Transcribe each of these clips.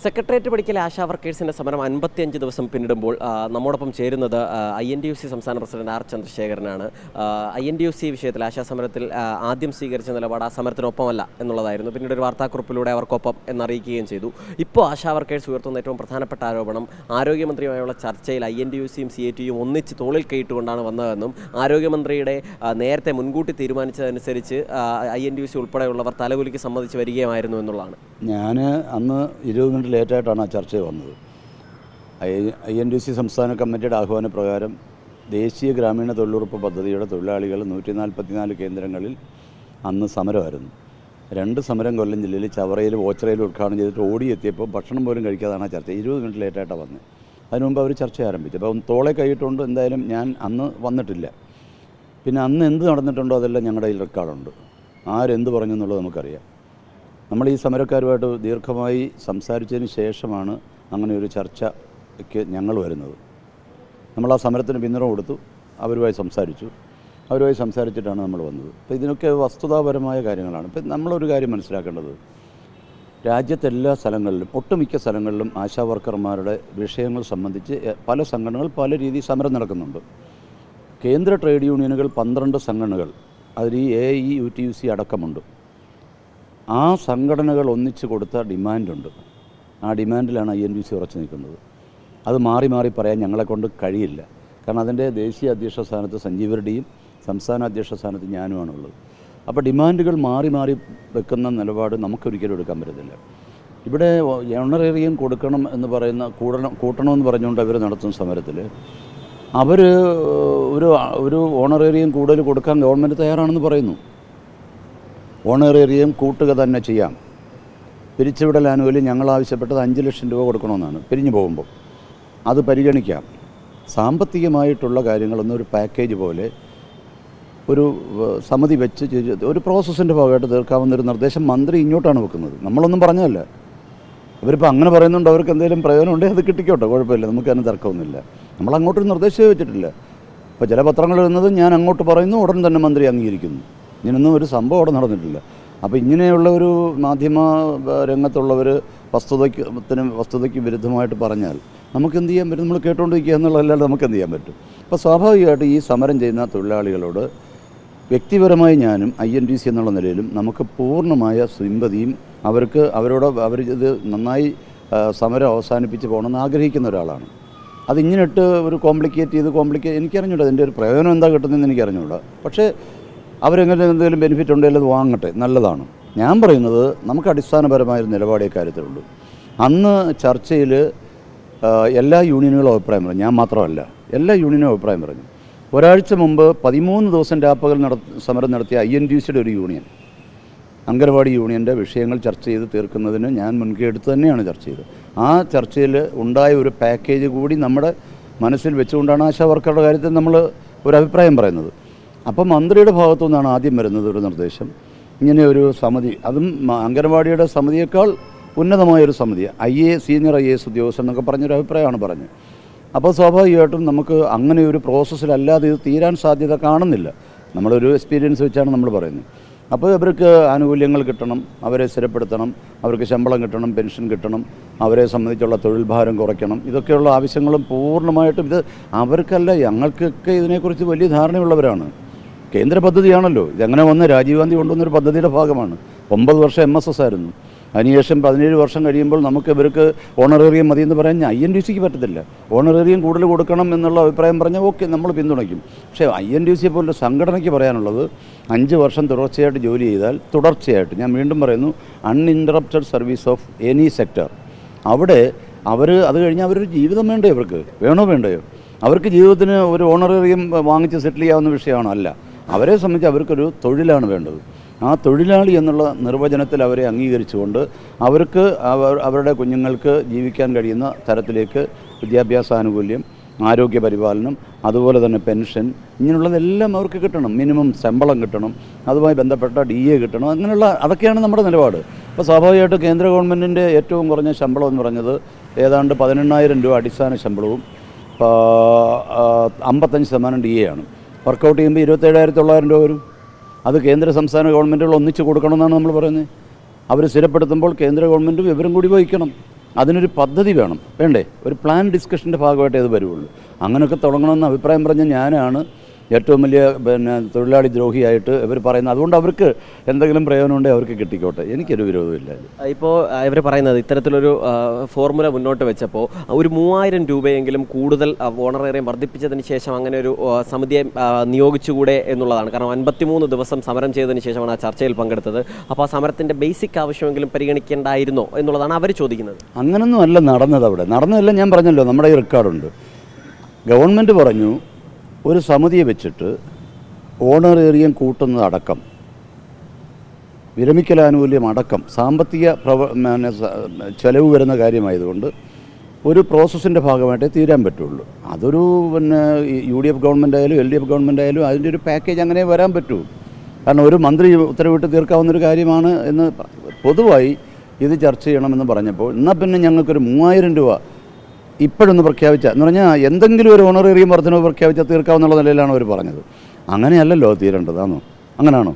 Secretariat പഠിക്കൽ ആശാ വർക്കേഴ്സിൻ്റെ സമരം 55 ദിവസം പിന്നിടുമ്പോൾ നമ്മോടൊപ്പം ചേരുന്നത് INTUC സംസ്ഥാന പ്രസിഡന്റ് ആർ ചന്ദ്രശേഖരനാണ്. INTUC വിഷയത്തിൽ ആശാ സമരത്തിൽ ആദ്യം സ്വീകരിച്ച നിലപാട് ആ സമരത്തിനൊപ്പമല്ല എന്നുള്ളതായിരുന്നു. പിന്നീട് ഒരു വാർത്താക്കുറിപ്പിലൂടെ അവർക്കൊപ്പം എന്നറിയിക്കുകയും ചെയ്തു. ഇപ്പോൾ ആശാ വർക്കേഴ്സ് ഉയർത്തുന്ന ഏറ്റവും പ്രധാനപ്പെട്ട ആരോപണം ആരോഗ്യമന്ത്രിയുമായുള്ള ചർച്ചയിൽ INTUCയും CATUയും ഒന്നിച്ച് തോളിൽ കൈയിട്ടുകൊണ്ടാണ് വന്നതെന്നും ആരോഗ്യമന്ത്രിയുടെ നേരത്തെ മുൻകൂട്ടി തീരുമാനിച്ചതനുസരിച്ച് INTUC ഉൾപ്പെടെയുള്ളവർ തലകുലിക്ക് സമ്മതിച്ച് വരികയുമായിരുന്നു എന്നുള്ളതാണ്. ഞാൻ അന്ന് 20 മിനിറ്റ് ലേറ്റായിട്ടാണ് ആ ചർച്ച വന്നത്. INTUC സംസ്ഥാന കമ്മിറ്റിയുടെ ആഹ്വാനപ്രകാരം ദേശീയ ഗ്രാമീണ തൊഴിലുറപ്പ് പദ്ധതിയുടെ തൊഴിലാളികൾ 144 കേന്ദ്രങ്ങളിൽ അന്ന് സമരമായിരുന്നു. 2 സമരം കൊല്ലം ജില്ലയിൽ ചവറയിലും ഓച്ചിറയിലും ഉദ്ഘാടനം ചെയ്തിട്ട് ഓടിയെത്തിയപ്പോൾ ഭക്ഷണം പോലും കഴിക്കാതാണ് ആ ചർച്ച. 20 മിനിറ്റ് ലേറ്റായിട്ടാണ് വന്നത്. അതിന് മുമ്പ് അവർ ചർച്ച ആരംഭിച്ചു. അപ്പോൾ തോളെ കൈയിട്ടുകൊണ്ട് എന്തായാലും ഞാൻ അന്ന് വന്നിട്ടില്ല. പിന്നെ അന്ന് എന്ത് നടന്നിട്ടുണ്ടോ അതെല്ലാം ഞങ്ങളുടെ കയ്യിൽ റെക്കോർഡുണ്ട്. ആരെന്ത് പറഞ്ഞു എന്നുള്ളത് നമുക്കറിയാം. നമ്മൾ ഈ സമരക്കാരുമായിട്ട് ദീർഘമായി സംസാരിച്ചതിന് ശേഷമാണ് അങ്ങനെ ഒരു ചർച്ചയ്ക്ക് ഞങ്ങൾ വരുന്നത്. നമ്മൾ ആ സമരത്തിന് പിന്തുണ കൊടുത്തു, അവരുമായി സംസാരിച്ചിട്ടാണ് നമ്മൾ വന്നത്. അപ്പോൾ ഇതിനൊക്കെ വസ്തുതാപരമായ കാര്യങ്ങളാണ്. ഇപ്പം നമ്മളൊരു കാര്യം മനസ്സിലാക്കേണ്ടത്, രാജ്യത്തെല്ലാ സ്ഥലങ്ങളിലും ഒട്ടുമിക്ക സ്ഥലങ്ങളിലും ആശാ വർക്കർമാരുടെ വിഷയങ്ങൾ സംബന്ധിച്ച് പല സംഘടനകൾ പല രീതിയിൽ സമരം നടക്കുന്നുണ്ട്. കേന്ദ്ര ട്രേഡ് യൂണിയനുകൾ 12 സംഘടനകൾ, അതിൽ ഈ AIUTUC അടക്കമുണ്ട്. ആ സംഘടനകൾ ഒന്നിച്ച് കൊടുത്ത ഡിമാൻഡുണ്ട്. ആ ഡിമാൻഡിലാണ് INTUC ഉറച്ചു നിൽക്കുന്നത്. അത് മാറി മാറി പറയാൻ ഞങ്ങളെക്കൊണ്ട് കഴിയില്ല. കാരണം അതിൻ്റെ ദേശീയ അധ്യക്ഷ സ്ഥാനത്ത് സഞ്ജീവ് റെഡ്ഡിയും സംസ്ഥാന അധ്യക്ഷ സ്ഥാനത്ത് ഞാനുമാണുള്ളത്. അപ്പോൾ ഡിമാൻഡുകൾ മാറി മാറി വെക്കുന്ന നിലപാട് നമുക്കൊരിക്കലും എടുക്കാൻ പറ്റത്തില്ല. ഇവിടെ ഓണറേറിയം കൊടുക്കണം എന്ന് പറയുന്ന കൂട്ടണമെന്ന് പറഞ്ഞുകൊണ്ട് അവർ നടത്തുന്ന സമരത്തിൽ അവർ ഒരു ഓണറേറിയം കൂടുതൽ കൊടുക്കാൻ ഗവൺമെൻറ് തയ്യാറാണെന്ന് പറയുന്നു. ഓണറേറിയം കൂട്ടുക തന്നെ ചെയ്യാം. പിരിച്ചുവിടൽ ആനുകൂല്യം ഞങ്ങൾ ആവശ്യപ്പെട്ടത് 5 ലക്ഷം രൂപ കൊടുക്കണമെന്നാണ്. പിരിഞ്ഞു പോകുമ്പോൾ അത് പരിഗണിക്കാം. സാമ്പത്തികമായിട്ടുള്ള കാര്യങ്ങളൊന്നും ഒരു പാക്കേജ് പോലെ ഒരു സമിതി വെച്ച് ഒരു പ്രോസസ്സിൻ്റെ ഭാഗമായിട്ട് തീർക്കാവുന്നൊരു നിർദ്ദേശം മന്ത്രി ഇങ്ങോട്ടാണ് വെക്കുന്നത്. നമ്മളൊന്നും പറഞ്ഞതല്ല. അവരിപ്പോൾ അങ്ങനെ പറയുന്നുണ്ട്, അവർക്ക് എന്തെങ്കിലും പ്രയോജനം ഉണ്ടെങ്കിൽ അത് കിട്ടിക്കോട്ടെ, കുഴപ്പമില്ല, നമുക്ക് അതിന് തർക്കമൊന്നുമില്ല. നമ്മളങ്ങോട്ടൊരു നിർദ്ദേശമേ വെച്ചിട്ടില്ല. ഇപ്പോൾ ചില പത്രങ്ങൾ വരുന്നത് ഞാൻ അങ്ങോട്ട് പറയുന്നു, ഉടൻ തന്നെ മന്ത്രി അംഗീകരിക്കുന്നു. ഇങ്ങനൊന്നും ഒരു സംഭവം അവിടെ നടന്നിട്ടില്ല. അപ്പോൾ ഇങ്ങനെയുള്ള ഒരു മാധ്യമ രംഗത്തുള്ളവർ വസ്തുതയ്ക്ക് വിരുദ്ധമായിട്ട് പറഞ്ഞാൽ നമുക്ക് എന്ത് ചെയ്യാൻ പറ്റും? നമ്മൾ കേട്ടുകൊണ്ടിരിക്കുക എന്നുള്ളതല്ലാതെ നമുക്ക് എന്ത് ചെയ്യാൻ പറ്റും? അപ്പോൾ സ്വാഭാവികമായിട്ട് ഈ സമരം ചെയ്യുന്ന തൊഴിലാളികളോട് വ്യക്തിപരമായി ഞാനും INTUC എന്നുള്ള നിലയിലും നമുക്ക് പൂർണ്ണമായ സിമ്പതിയും അവരിത് നന്നായി സമരം അവസാനിപ്പിച്ച് പോകണമെന്ന് ആഗ്രഹിക്കുന്ന ഒരാളാണ്. അതിങ്ങനെ ഇട്ട് ഒരു കോംപ്ലിക്കേറ്റ് എനിക്കറിഞ്ഞൂടാ. അതിൻ്റെ ഒരു പ്രയോജനം എന്താ കിട്ടുന്നതെന്ന് എനിക്കറിഞ്ഞൂടാ. പക്ഷേ അവരെങ്ങനെ എന്തെങ്കിലും ബെനിഫിറ്റ് ഉണ്ടെങ്കിൽ അത് വാങ്ങട്ടെ, നല്ലതാണ്. ഞാൻ പറയുന്നത് നമുക്ക് അടിസ്ഥാനപരമായൊരു നിലപാടേ കാര്യത്തിലുള്ളൂ. അന്ന് ചർച്ചയിൽ എല്ലാ യൂണിയനുകളും അഭിപ്രായം പറഞ്ഞു, ഞാൻ മാത്രമല്ല, എല്ലാ യൂണിയനും അഭിപ്രായം പറഞ്ഞു. ഒരാഴ്ച മുമ്പ് 13 ദിവസം രാപ്പകൽ സമരം നടത്തിയ INTUCയുടെ ഒരു യൂണിയൻ, അംഗനവാടി യൂണിയൻ്റെ വിഷയങ്ങൾ ചർച്ച ചെയ്ത് തീർക്കുന്നതിന് ഞാൻ മുൻകൈ എടുത്ത് തന്നെയാണ് ചർച്ച ചെയ്തത്. ആ ചർച്ചയിൽ ഉണ്ടായ ഒരു പാക്കേജ് കൂടി നമ്മുടെ മനസ്സിൽ വെച്ചുകൊണ്ടാണ് ആശാ വർക്കറുടെ കാര്യത്തിൽ നമ്മൾ ഒരു അഭിപ്രായം പറയുന്നത്. അപ്പം മന്ത്രിയുടെ ഭാഗത്തു നിന്നാണ് ആദ്യം വരുന്നത് ഒരു നിർദ്ദേശം, ഇങ്ങനെ ഒരു സമിതി, അതും അംഗനവാടിയുടെ സമിതിയേക്കാൾ ഉന്നതമായൊരു സമിതി, സീനിയർ IAS ഉദ്യോഗസ്ഥൻ എന്നൊക്കെ പറഞ്ഞൊരു അഭിപ്രായമാണ് പറഞ്ഞത്. അപ്പോൾ സ്വാഭാവികമായിട്ടും നമുക്ക് അങ്ങനെ ഒരു പ്രോസസ്സിലല്ലാതെ ഇത് തീരാൻ സാധ്യത കാണുന്നില്ല. നമ്മളൊരു എക്സ്പീരിയൻസ് വെച്ചാണ് നമ്മൾ പറയുന്നത്. അപ്പോൾ ഇവർക്ക് ആനുകൂല്യങ്ങൾ കിട്ടണം, അവരെ സ്ഥിരപ്പെടുത്തണം, അവർക്ക് ശമ്പളം കിട്ടണം, പെൻഷൻ കിട്ടണം, അവരെ സംബന്ധിച്ചുള്ള തൊഴിൽ ഭാരം കുറയ്ക്കണം, ഇതൊക്കെയുള്ള ആവശ്യങ്ങളും പൂർണ്ണമായിട്ടും ഇത് അവർക്കല്ല, ഞങ്ങൾക്കൊക്കെ ഇതിനെക്കുറിച്ച് വലിയ ധാരണയുള്ളവരാണ്. കേന്ദ്ര പദ്ധതിയാണല്ലോ ഇതെങ്ങനെ വന്ന് രാജീവ് ഗാന്ധി കൊണ്ടുവന്നൊരു പദ്ധതിയുടെ ഭാഗമാണ്. 9 വർഷം MSS ആയിരുന്നു. അതിനുശേഷം 17 വർഷം കഴിയുമ്പോൾ നമുക്ക് ഇവർക്ക് ഓണറേറിയം മതി എന്ന് പറയാൻ INTUCക്ക് പറ്റത്തില്ല. ഓണറേറിയം കൂടുതൽ കൊടുക്കണം എന്നുള്ള അഭിപ്രായം പറഞ്ഞാൽ ഓക്കെ, നമ്മൾ പിന്തുണയ്ക്കും. പക്ഷേ INTUC പോലുള്ള സംഘടനയ്ക്ക് പറയാനുള്ളത് 5 വർഷം തുടർച്ചയായിട്ട് ജോലി ചെയ്താൽ, തുടർച്ചയായിട്ട്, ഞാൻ വീണ്ടും പറയുന്നു, uninterrupted service of any sector, അവിടെ അത് കഴിഞ്ഞാൽ അവരൊരു ജീവിതം വേണ്ടേ? അവർക്ക് വേണ്ടയോ? അവർക്ക് ജീവിതത്തിന് ഒരു ഓണറേറിയം വാങ്ങിച്ച് സെറ്റിൽ ചെയ്യാവുന്ന വിഷയമാണോ? അല്ല. അവരെ സംബന്ധിച്ച് അവർക്കൊരു തൊഴിലാണ് വേണ്ടത്. ആ തൊഴിലാളി എന്നുള്ള നിർവചനത്തിൽ അവരെ അംഗീകരിച്ചുകൊണ്ട് അവർക്ക് അവരുടെ കുഞ്ഞുങ്ങൾക്ക് ജീവിക്കാൻ കഴിയുന്ന തരത്തിലേക്ക് വിദ്യാഭ്യാസ ആനുകൂല്യം, ആരോഗ്യ പരിപാലനം, അതുപോലെ തന്നെ പെൻഷൻ, ഇങ്ങനെയുള്ളതെല്ലാം അവർക്ക് കിട്ടണം. മിനിമം ശമ്പളം കിട്ടണം, അതുമായി ബന്ധപ്പെട്ട DA കിട്ടണം. അങ്ങനെയുള്ള അതൊക്കെയാണ് നമ്മുടെ നിലപാട്. അപ്പോൾ സ്വാഭാവികമായിട്ട് കേന്ദ്ര ഗവൺമെൻറ്റിൻ്റെ ഏറ്റവും കുറഞ്ഞ ശമ്പളം എന്ന് പറഞ്ഞത് ഏതാണ്ട് 18,000 രൂപ അടിസ്ഥാന ശമ്പളവും 55% DA ആണ്. വർക്കൗട്ട് ചെയ്യുമ്പോൾ 27,900 രൂപ വരും. അത് കേന്ദ്ര സംസ്ഥാന ഗവൺമെൻറ്റുകൾ ഒന്നിച്ച് കൊടുക്കണമെന്നാണ് നമ്മൾ പറയുന്നത്. അവർ സ്ഥിരപ്പെടുത്തുമ്പോൾ കേന്ദ്ര ഗവൺമെൻറ്റും ഇവരും കൂടി വഹിക്കണം. അതിനൊരു പദ്ധതി വേണ്ടേ, ഒരു പ്ലാൻ ഡിസ്കഷൻ്റെ ഭാഗമായിട്ടേ അത് വരുള്ളൂ. അങ്ങനെയൊക്കെ തുടങ്ങണമെന്ന് അഭിപ്രായം പറഞ്ഞ ഞാനാണ് ഏറ്റവും വലിയ തൊഴിലാളി ദ്രോഹിയായിട്ട് ഇവർ പറയുന്നത്. അതുകൊണ്ട് അവർക്ക് എന്തെങ്കിലും പ്രയോജനമുണ്ടെങ്കിൽ അവർക്ക് കിട്ടിക്കോട്ടെ, എനിക്കൊരു വിരോധമില്ല. ഇപ്പോൾ ഇവർ പറയുന്നത് ഇത്തരത്തിലൊരു ഫോർമുല മുന്നോട്ട് വെച്ചപ്പോൾ ഒരു 3000 രൂപയെങ്കിലും കൂടുതൽ ഓണറേറിയം വർദ്ധിപ്പിച്ചതിന് ശേഷം അങ്ങനെ ഒരു സമിതിയെ നിയോഗിച്ചുകൂടെ എന്നുള്ളതാണ്. കാരണം 53 ദിവസം സമരം ചെയ്തതിന് ശേഷമാണ് ആ ചർച്ചയിൽ പങ്കെടുത്തത്. അപ്പോൾ ആ സമരത്തിൻ്റെ ബേസിക് ആവശ്യമെങ്കിലും പരിഗണിക്കേണ്ടായിരുന്നോ എന്നുള്ളതാണ് അവർ ചോദിക്കുന്നത്. അങ്ങനൊന്നും അല്ല നടന്നത്. അവിടെ നടന്നതല്ല, ഞാൻ പറഞ്ഞല്ലോ, നമ്മുടെ ഈ റെക്കോർഡുണ്ട്. ഗവൺമെൻറ് പറഞ്ഞു ഒരു സമിതിയെ വെച്ചിട്ട് ഓണറേറിയം കൂട്ടുന്നതടക്കം, വിരമിക്കലാനുകൂല്യം അടക്കം സാമ്പത്തിക ചെലവ് വരുന്ന കാര്യമായതുകൊണ്ട് ഒരു പ്രോസസ്സിൻ്റെ ഭാഗമായിട്ടേ തീരാൻ പറ്റുള്ളൂ. അതൊരു UDF ഗവൺമെൻറ് ആയാലും LDF ഗവൺമെൻറ് ആയാലും അതിൻ്റെ ഒരു പാക്കേജ് അങ്ങനെ വരാൻ പറ്റൂ. കാരണം ഒരു മന്ത്രി ഉത്തരവിട്ട് തീർക്കാവുന്നൊരു കാര്യമാണ് എന്ന് പൊതുവായി ഇത് ചർച്ച ചെയ്യണമെന്ന് പറഞ്ഞപ്പോൾ, എന്നാൽ പിന്നെ ഞങ്ങൾക്കൊരു 3000 രൂപ ഇപ്പോഴൊന്ന് പ്രഖ്യാപിച്ചാൽ എന്ന് പറഞ്ഞാൽ എന്തെങ്കിലും ഒരു ഓണറേറിയം വർധനവ് പ്രഖ്യാപിച്ചാൽ തീർക്കാവുന്നുള്ള നിലയിലാണ് അവർ പറഞ്ഞത്. അങ്ങനെയല്ലല്ലോ തീരേണ്ടതാണോ? അങ്ങനെയാണോ?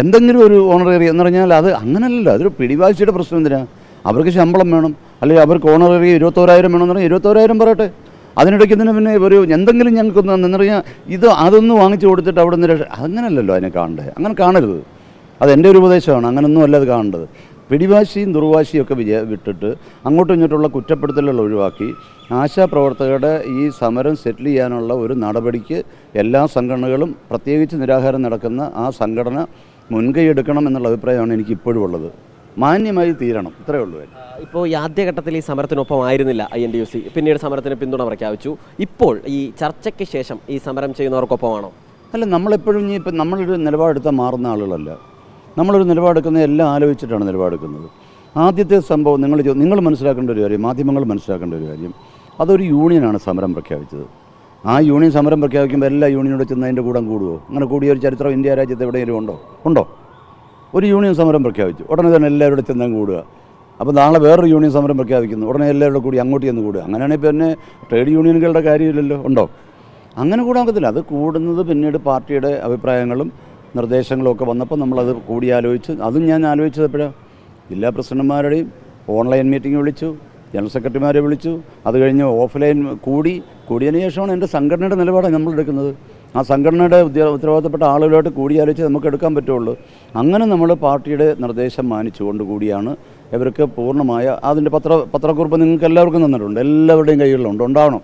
എന്തെങ്കിലും ഒരു ഓണറേറിയം എന്ന് പറഞ്ഞാൽ അത് അങ്ങനെയല്ലല്ലോ. അതൊരു പിടിവാശിയുടെ പ്രശ്നം എന്തിനാണ്? അവർക്ക് ശമ്പളം വേണം, അല്ലെങ്കിൽ അവർക്ക് ഓണറേറിയം 21,000 വേണമെന്ന് പറഞ്ഞാൽ 21,000 പറയട്ടെ. അതിനിടയ്ക്ക് ഇതിന് പിന്നെ ഒരു എന്തെങ്കിലും ഞങ്ങൾക്കൊന്ന് എന്ന് പറഞ്ഞാൽ അതൊന്ന് വാങ്ങിച്ചു കൊടുത്തിട്ട് അവിടെ നിന്ന് അങ്ങനെയല്ലല്ലോ അതിനെ കാണണ്ടേ. അങ്ങനെ കാണരുത്. അത് എൻ്റെ ഒരു ഉപദേശമാണ്. അങ്ങനൊന്നും അല്ല അത് കാണേണ്ടത്. പിടിവാശിയും ദുർവാശിയും ഒക്കെ വിട്ടിട്ട് അങ്ങോട്ടും ഇങ്ങോട്ടുള്ള കുറ്റപ്പെടുത്തലുകൾ ഒഴിവാക്കി ആശാപ്രവർത്തകരുടെ ഈ സമരം സെറ്റിൽ ചെയ്യാനുള്ള ഒരു നടപടിക്ക് എല്ലാ സംഘടനകളും, പ്രത്യേകിച്ച് നിരാഹാരം നടക്കുന്ന ആ സംഘടന മുൻകൈ എടുക്കണം എന്നുള്ള അഭിപ്രായമാണ് എനിക്ക് ഇപ്പോഴും ഉള്ളത്. മാന്യമായി തീരണം, ഇത്രയേ ഉള്ളൂ. ഇപ്പോൾ ഈ ആദ്യഘട്ടത്തിൽ ഈ സമരത്തിനൊപ്പം ആയിരുന്നില്ല INTUC, പിന്നീട് സമരത്തിന് പിന്തുണ പ്രഖ്യാപിച്ചു. ഇപ്പോൾ ഈ ചർച്ചയ്ക്ക് ശേഷം ഈ സമരം ചെയ്യുന്നവർക്കൊപ്പമാണോ? അല്ല, നമ്മളെപ്പോഴും ഇപ്പം നമ്മളൊരു നിലപാടെടുത്താൽ മാറുന്ന ആളുകളല്ല. നമ്മളൊരു നിലപാടെടുക്കുന്നത് എല്ലാം ആലോചിച്ചിട്ടാണ് നിലപാടെടുക്കുന്നത്. ആദ്യത്തെ സംഭവം നിങ്ങൾ മനസ്സിലാക്കേണ്ട ഒരു കാര്യം, മാധ്യമങ്ങൾ മനസ്സിലാക്കേണ്ട ഒരു കാര്യം, അതൊരു യൂണിയനാണ് സമരം പ്രഖ്യാപിച്ചത്. ആ യൂണിയൻ സമരം പ്രഖ്യാപിക്കുമ്പോൾ എല്ലാ യൂണിയനോട് ചെന്ന് അതിൻ്റെ കൂടെ കൂടുമോ? അങ്ങനെ കൂടിയ ഒരു ചരിത്രം ഇന്ത്യ രാജ്യത്ത് എവിടെയെങ്കിലും ഉണ്ടോ? ഒരു യൂണിയൻ സമരം പ്രഖ്യാപിച്ചു, ഉടനെ തന്നെ എല്ലാവരുടെ ചെന്ന് കൂടുക. അപ്പോൾ നാളെ വേറൊരു യൂണിയൻ സമരം പ്രഖ്യാപിക്കുന്നു, ഉടനെ എല്ലാവരുടെ കൂടി അങ്ങോട്ട് ചെന്ന് കൂടുക. അങ്ങനെയാണെങ്കിൽ പിന്നെ ട്രേഡ് യൂണിയനുകളുടെ കാര്യമില്ലല്ലോ. ഉണ്ടോ? അങ്ങനെ കൂടാക്കത്തില്ല. അത് കൂടുന്നത് പിന്നീട് പാർട്ടിയുടെ അഭിപ്രായങ്ങളും നിർദ്ദേശങ്ങളും ഒക്കെ വന്നപ്പോൾ നമ്മളത് കൂടിയാലോചിച്ച്, അതും ഞാൻ ആലോചിച്ചത് എപ്പോഴാണ്? ജില്ലാ പ്രസിഡന്റുമാരുടെയും ഓൺലൈൻ മീറ്റിംഗ് വിളിച്ചു, ജനറൽ സെക്രട്ടറിമാരെ വിളിച്ചു, അത് കഴിഞ്ഞ് ഓഫ്ലൈൻ കൂടിയതിന് ശേഷമാണ് എൻ്റെ സംഘടനയുടെ നിലപാടാണ് നമ്മളെടുക്കുന്നത്. ആ സംഘടനയുടെ ഉത്തരവാദിത്തപ്പെട്ട ആളുകളായിട്ട് കൂടിയാലോചിച്ച് നമുക്ക് എടുക്കാൻ പറ്റുള്ളൂ. അങ്ങനെ നമ്മൾ പാർട്ടിയുടെ നിർദ്ദേശം മാനിച്ചുകൊണ്ട് കൂടിയാണ് ഇവർക്ക് പൂർണ്ണമായ അതിൻ്റെ പത്രക്കുറിപ്പ് നിങ്ങൾക്ക് എല്ലാവർക്കും തന്നിട്ടുണ്ട്, എല്ലാവരുടെയും കൈകളിലുണ്ട്, ഉണ്ടാവണം.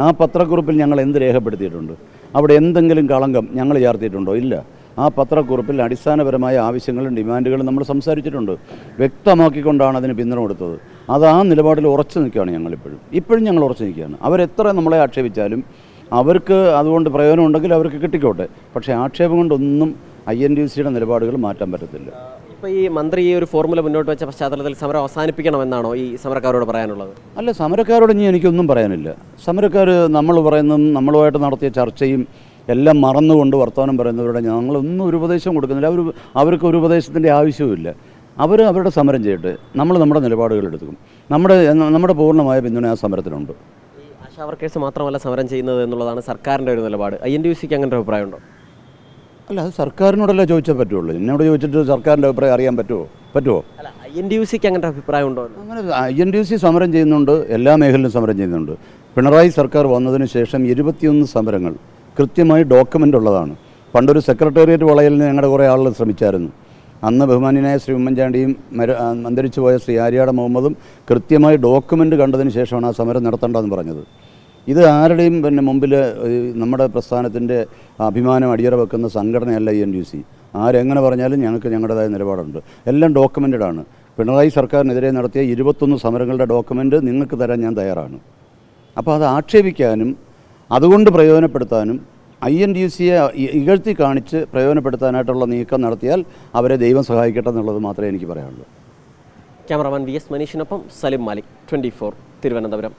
ആ പത്രക്കുറിപ്പിൽ ഞങ്ങൾ എന്ത് രേഖപ്പെടുത്തിയിട്ടുണ്ട്? അവിടെ എന്തെങ്കിലും കളങ്കം ഞങ്ങൾ ചേർത്തിട്ടുണ്ടോ? ഇല്ല. ആ പത്രക്കുറിപ്പിൽ അടിസ്ഥാനപരമായ ആവശ്യങ്ങളും ഡിമാൻഡുകളും നമ്മൾ സംസാരിച്ചിട്ടുണ്ട്. വ്യക്തമാക്കിക്കൊണ്ടാണ് അതിന് പിന്തുണ കൊടുത്തത്. അത് ആ നിലപാടിൽ ഉറച്ചു നിൽക്കുകയാണ് ഇപ്പോഴും ഞങ്ങൾ ഉറച്ചു നിൽക്കുകയാണ്. അവരെത്ര നമ്മളെ ആക്ഷേപിച്ചാലും അവർക്ക് അതുകൊണ്ട് പ്രയോജനം ഉണ്ടെങ്കിൽ അവർക്ക് കിട്ടിക്കോട്ടെ. പക്ഷേ ആക്ഷേപം കൊണ്ടൊന്നും INTUCയുടെ നിലപാടുകൾ മാറ്റാൻ പറ്റത്തില്ല. ഇപ്പോൾ ഈ മന്ത്രി ഈ ഒരു ഫോർമുല മുന്നോട്ട് വെച്ച പശ്ചാത്തലത്തിൽ സമരം അവസാനിപ്പിക്കണമെന്നാണോ ഈ സമരക്കാരോട് പറയാനുള്ളത്? അല്ല, സമരക്കാരോട് ഇനി എനിക്കൊന്നും പറയാനില്ല. സമരക്കാർ നമ്മൾ പറയുന്നതും നമ്മളുമായിട്ട് നടത്തിയ ചർച്ചയും എല്ലാം മറന്നുകൊണ്ട് വർത്തമാനം പറയുന്നവരുടെ ഞങ്ങളൊന്നും ഒരു ഉപദേശം കൊടുക്കുന്നില്ല. അവർക്ക് ഒരു ഉപദേശത്തിൻ്റെ ആവശ്യവുമില്ല. അവരുടെ സമരം ചെയ്യട്ടെ, നമ്മൾ നമ്മുടെ നിലപാടുകൾ എടുക്കും. നമ്മുടെ പൂർണ്ണമായ പിന്തുണ ആ സമരത്തിനുണ്ട്. ഈ ആശാ വർക്കേഴ്സ് മാത്രമല്ല സമരം ചെയ്യുന്നത് എന്നുള്ളതാണ് സർക്കാരിൻ്റെ ഒരു നിലപാട്. INTUCക്ക് അങ്ങനെ ഒരു അഭിപ്രായമുണ്ടോ? അല്ല, അത് സർക്കാരിനോടല്ലേ ചോദിച്ചാൽ പറ്റുള്ളൂ. എന്നോട് ചോദിച്ചിട്ട് സർക്കാരിൻ്റെ അഭിപ്രായം അറിയാൻ പറ്റുമോ? അല്ല, INTUCക്ക് അങ്ങനെ അഭിപ്രായം ഉണ്ടോ? അങ്ങനെ INTUC സമരം ചെയ്യുന്നുണ്ട്, എല്ലാ മേഖലയിലും സമരം ചെയ്യുന്നുണ്ട്. പിണറായി സർക്കാർ വന്നതിന് ശേഷം 21 സമരങ്ങൾ കൃത്യമായി ഡോക്യുമെൻ്റ് ഉള്ളതാണ്. പണ്ടൊരു സെക്രട്ടേറിയറ്റ് വളയലിന് ഞങ്ങളുടെ കുറേ ആളുകൾ ശ്രമിച്ചായിരുന്നു. അന്ന് ബഹുമാന്യനായ ശ്രീ ഉമ്മൻചാണ്ടിയും അന്തരിച്ചു പോയ ശ്രീ ആര്യാട മുഹമ്മദും കൃത്യമായി ഡോക്യുമെൻ്റ് കണ്ടതിന് ശേഷമാണ് ആ സമരം നടത്തേണ്ടതെന്ന് പറഞ്ഞത്. ഇത് ആരുടെയും മുമ്പിൽ നമ്മുടെ പ്രസ്ഥാനത്തിൻ്റെ അഭിമാനം അടിയറ വെക്കുന്ന സംഘടനയല്ല INTUC. ആരെങ്ങനെ പറഞ്ഞാലും ഞങ്ങൾക്ക് ഞങ്ങളുടേതായ നിലപാടുണ്ട്. എല്ലാം ഡോക്യുമെൻ്റഡാണ്. പിണറായി സർക്കാരിനെതിരെ നടത്തിയ 21 സമരങ്ങളുടെ ഡോക്യുമെൻ്റ് നിങ്ങൾക്ക് തരാൻ ഞാൻ തയ്യാറാണ്. അപ്പോൾ അത് ആക്ഷേപിക്കാനും അതുകൊണ്ട് പ്രയോജനപ്പെടുത്താനും INTUCയെ ഇകഴ്ത്തി കാണിച്ച് പ്രയോജനപ്പെടുത്താനായിട്ടുള്ള നീക്കം നടത്തിയാൽ അവരെ ദൈവം സഹായിക്കട്ടെ എന്നുള്ളത് മാത്രമേ എനിക്ക് പറയാനുള്ളൂ. ക്യാമറമാൻ VS മനീഷിനൊപ്പം സലിം മാലിക്, 24 തിരുവനന്തപുരം.